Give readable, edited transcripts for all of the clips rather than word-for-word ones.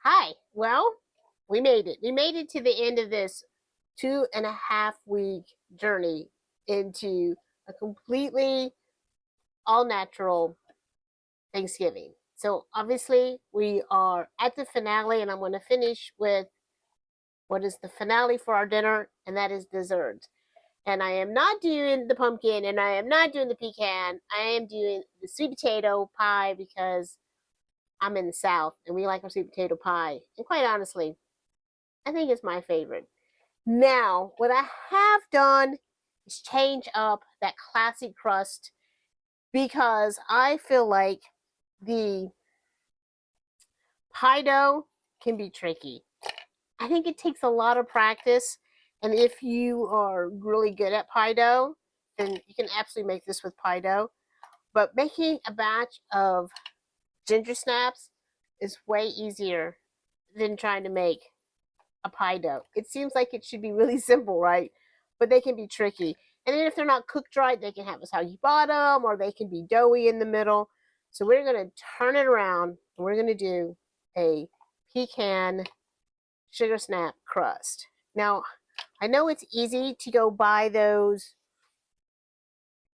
Hi. Well, we made it. We made it to the end of this 2.5 week journey into a completely all natural Thanksgiving. So obviously we are at the finale, and I'm going to finish with what is the finale for our dinner, and that is dessert. And I am not doing the pumpkin, and I am not doing the pecan. I am doing the sweet potato pie because I'm in the South and we like our sweet potato pie. And quite honestly, I think it's my favorite. Now, what I have done is change up that classic crust because I feel like the pie dough can be tricky. I think it takes a lot of practice, and if you are really good at pie dough, then you can absolutely make this with pie dough. But making a batch of ginger snaps is way easier than trying to make a pie dough. It seems like it should be really simple, right? But they can be tricky. And then if they're not cooked right, they can have a soggy bottom or they can be doughy in the middle. So we're going to turn it around and we're going to do a pecan sugar snap crust. Now, I know it's easy to go buy those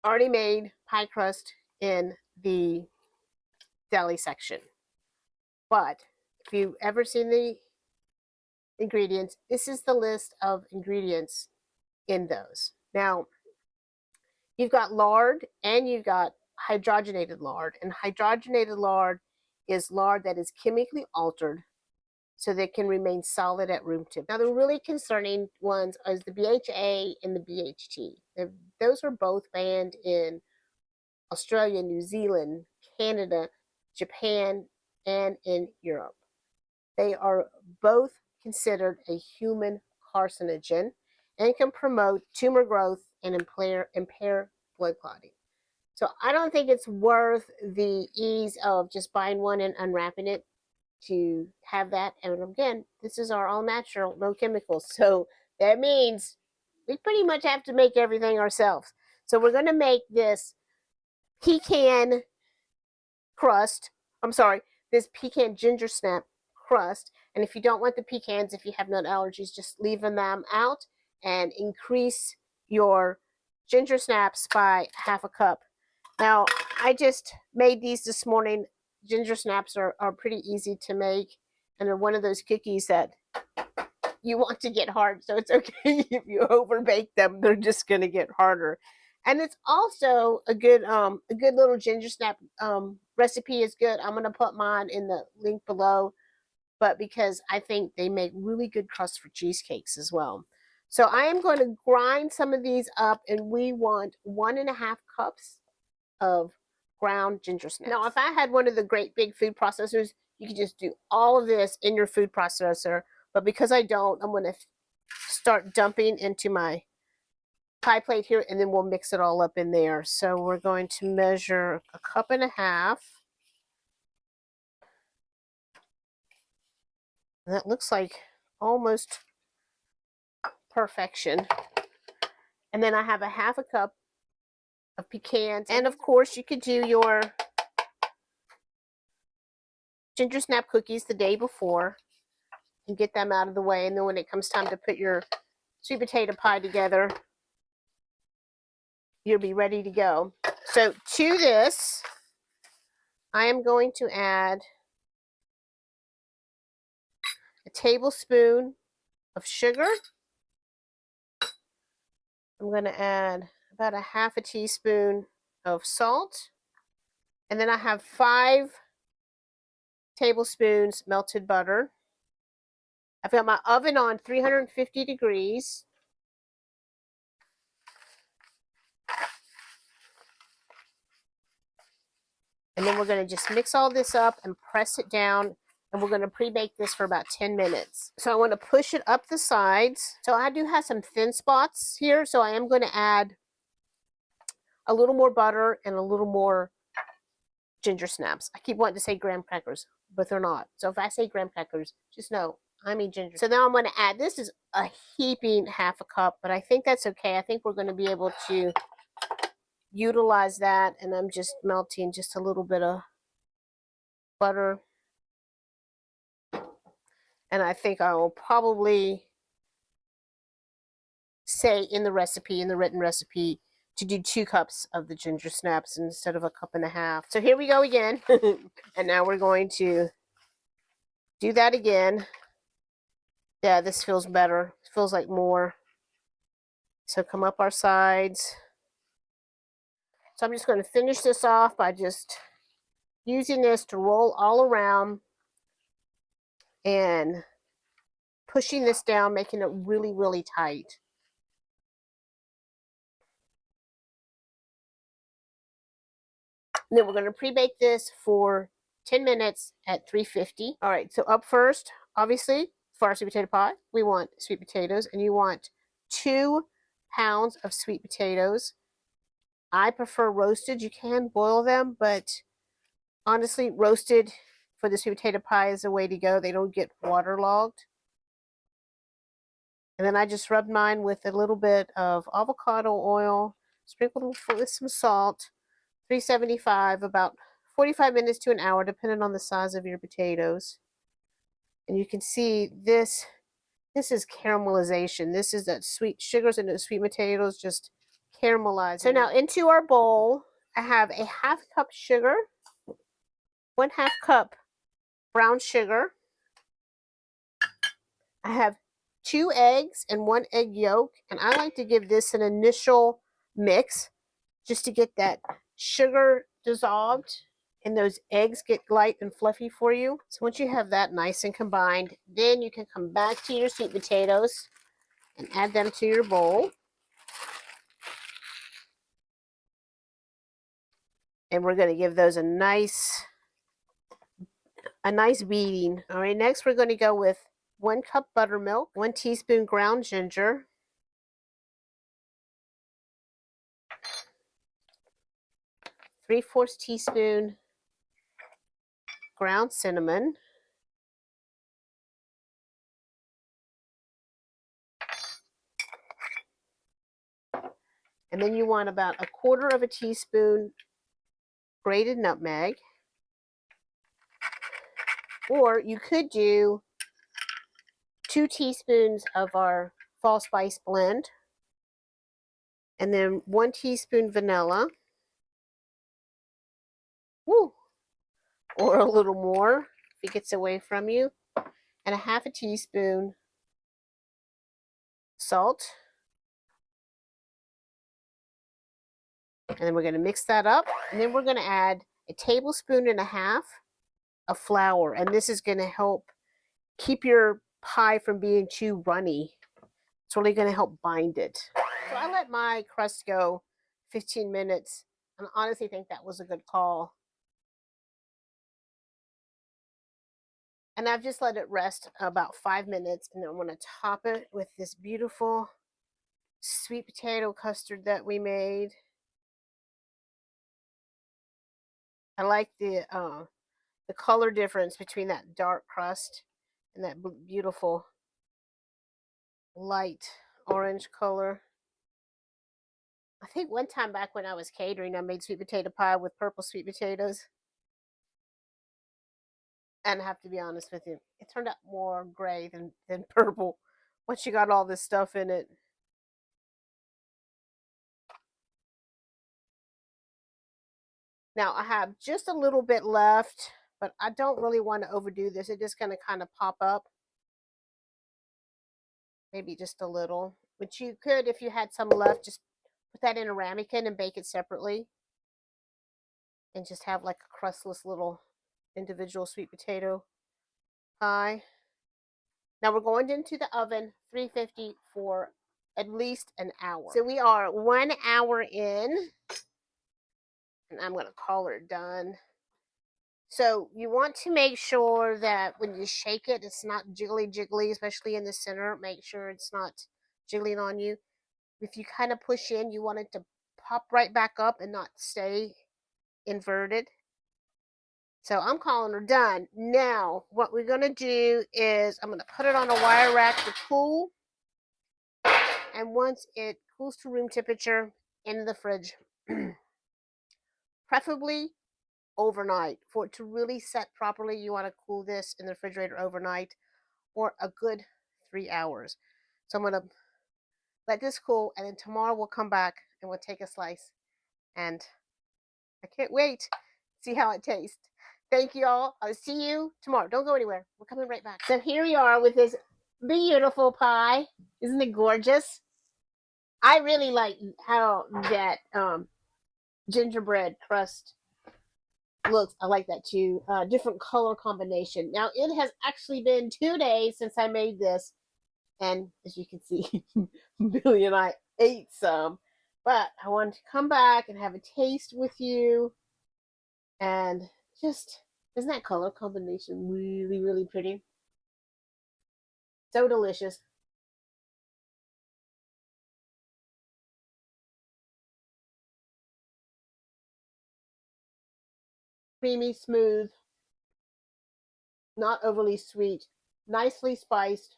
already made pie crust in the deli section. But if you've ever seen the ingredients, this is the list of ingredients in those. Now, you've got lard and you've got hydrogenated lard. And hydrogenated lard is lard that is chemically altered so that it can remain solid at room temp. Now, the really concerning ones are the BHA and the BHT. Those are both banned in Australia, New Zealand, Canada, Japan, and in Europe. They are both considered a human carcinogen and can promote tumor growth and impair blood clotting. So I don't think it's worth the ease of just buying one and unwrapping it to have that. And again, this is our all natural, no chemicals. So that means we pretty much have to make everything ourselves. So we're going to make this pecan crust. This pecan ginger snap crust. And if you don't want the pecans, if you have nut allergies, just leave them out and increase your ginger snaps by half a cup. Now, I just made these this morning. Ginger snaps are pretty easy to make, and they're one of those cookies that you want to get hard, so it's okay if you overbake them. They're just going to get harder. And it's also a good little ginger snap recipe is good. I'm going to put mine in the link below, but because I think they make really good crust for cheesecakes as well. So I am going to grind some of these up, and we want 1.5 cups of ground ginger snaps. Now, if I had one of the great big food processors, you could just do all of this in your food processor. But because I don't, I'm going to start dumping into my pie plate here, and then we'll mix it all up in there. So we're going to measure 1.5 cups. And that looks like almost perfection. And then I have 1/2 cup of pecans. And of course, you could do your ginger snap cookies the day before and get them out of the way. And then when it comes time to put your sweet potato pie together, you'll be ready to go. So to this, I am going to add a tablespoon of sugar. I'm going to add about 1/2 teaspoon of salt. And then I have 5 tablespoons melted butter. I've got my oven on 350 degrees. And then we're going to just mix all this up and press it down. And we're going to pre-bake this for about 10 minutes. So I want to push it up the sides. So I do have some thin spots here. So I am going to add a little more butter and a little more ginger snaps. I keep wanting to say graham crackers, but they're not. So if I say graham crackers, just know I mean ginger. So now I'm going to add, this is a heaping 1/2 cup, but I think that's okay. I think we're going to be able to utilize that. And I'm just melting just a little bit of butter And I think I will probably say in the recipe, in the written recipe, to do 2 cups of the ginger snaps instead of a cup and a half. So here we go again. And now we're going to do that again. Yeah, this feels better. It feels like more. So come up our sides. So I'm just going to finish this off by just using this to roll all around and pushing this down, making it really, really tight. And then we're going to pre-bake this for 10 minutes at 350. All right, so up first, obviously, for our sweet potato pie, we want sweet potatoes, and you want 2 pounds of sweet potatoes. I prefer roasted. You can boil them, but honestly, roasted for the sweet potato pie is the way to go. They don't get waterlogged. And then I just rubbed mine with a little bit of avocado oil, sprinkled with some salt, 375, about 45 minutes to an hour, depending on the size of your potatoes. And you can see this is caramelization. This is that sweet sugars and the sweet potatoes just caramelizing. So now into our bowl, I have a half cup sugar, 1/2 cup brown sugar. I have 2 eggs and 1 egg yolk, and I like to give this an initial mix just to get that sugar dissolved and those eggs get light and fluffy for you. So once you have that nice and combined, then you can come back to your sweet potatoes and add them to your bowl. And we're going to give those a nice beating. All right, next we're going to go with 1 cup buttermilk, 1 teaspoon ground ginger, 3/4 teaspoon ground cinnamon, and then you want about 1/4 teaspoon grated nutmeg, or you could do 2 teaspoons of our fall spice blend, and then 1 teaspoon vanilla. Woo! Or a little more if it gets away from you, and 1/2 teaspoon salt. And then we're going to mix that up, and then we're going to add 1.5 tablespoons of flour, and this is going to help keep your pie from being too runny. It's really going to help bind it. So I let my crust go 15 minutes, and I honestly think that was a good call. And I've just let it rest about 5 minutes, and then I'm going to top it with this beautiful sweet potato custard that we made. I like the color difference between that dark crust and that beautiful light orange color. I think one time back when I was catering, I made sweet potato pie with purple sweet potatoes. And I have to be honest with you, it turned out more gray than purple once you got all this stuff in it. Now I have just a little bit left, but I don't really want to overdo this. It's just going to kind of pop up. Maybe just a little. But you could, if you had some left, just put that in a ramekin and bake it separately. And just have like a crustless little individual sweet potato pie. Now we're going into the oven, 350 for at least an hour. So we are 1 hour in, and I'm going to call her done. So you want to make sure that when you shake it, it's not jiggly, especially in the center. Make sure it's not jiggling on you. If you kind of push in, you want it to pop right back up and not stay inverted. So I'm calling her done. Now, what we're going to do is I'm going to put it on a wire rack to cool. And once it cools to room temperature, in the fridge. Preferably overnight. For it to really set properly, you want to cool this in the refrigerator overnight. for a good 3 hours. So I'm going to let this cool, and then tomorrow we'll come back and we'll take a slice. And I can't wait to see how it tastes. Thank you all. I'll see you tomorrow. Don't go anywhere. We're coming right back. So here we are with this beautiful pie. Isn't it gorgeous? I really like how that gingerbread crust looks. I like that too. Different color combination. Now it has actually been 2 days since I made this, and as you can see, Billy and I ate some. But I wanted to come back and have a taste with you, and just isn't that color combination really, really pretty? So delicious. Creamy, smooth, not overly sweet, nicely spiced,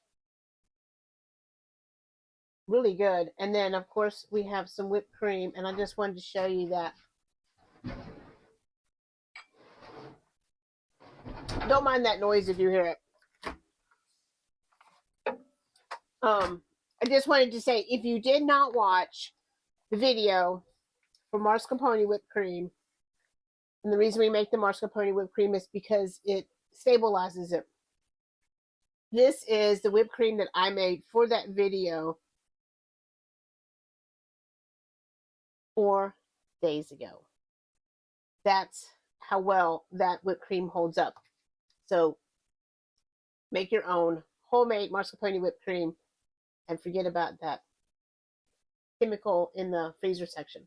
really good. And then, of course, we have some whipped cream, and I just wanted to show you that. Don't mind that noise if you hear it. I just wanted to say, if you did not watch the video for mascarpone whipped cream, and the reason we make the mascarpone whipped cream is because it stabilizes it. This is the whipped cream that I made for that video 4 days ago. That's how well that whipped cream holds up. So make your own homemade mascarpone whipped cream and forget about that chemical in the freezer section.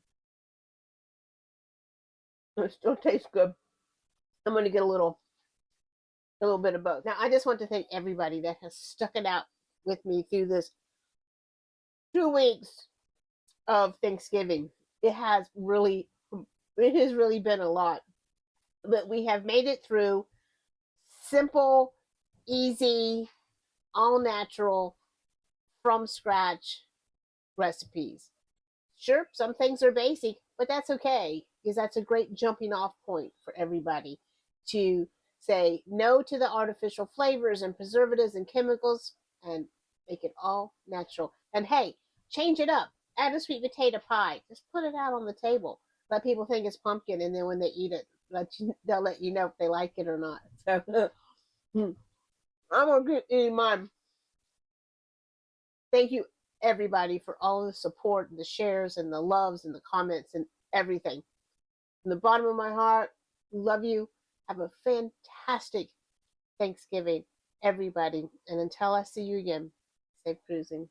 It still tastes good. I'm going to get a little bit of both. Now, I just want to thank everybody that has stuck it out with me through this 2 weeks of Thanksgiving. It has really been a lot, but we have made it through. Simple, easy, all natural, from scratch recipes. Sure, some things are basic, but that's okay, because that's a great jumping off point for everybody to say no to the artificial flavors and preservatives and chemicals and make it all natural. And hey, change it up. Add a sweet potato pie. Just put it out on the table. Let people think it's pumpkin, and then when they eat it, they'll let you know if they like it or not. So I'm gonna get eating mine. Thank you, everybody, for all the support and the shares and the loves and the comments and everything. From the bottom of my heart, love you. Have a fantastic Thanksgiving, everybody. And until I see you again, safe cruising.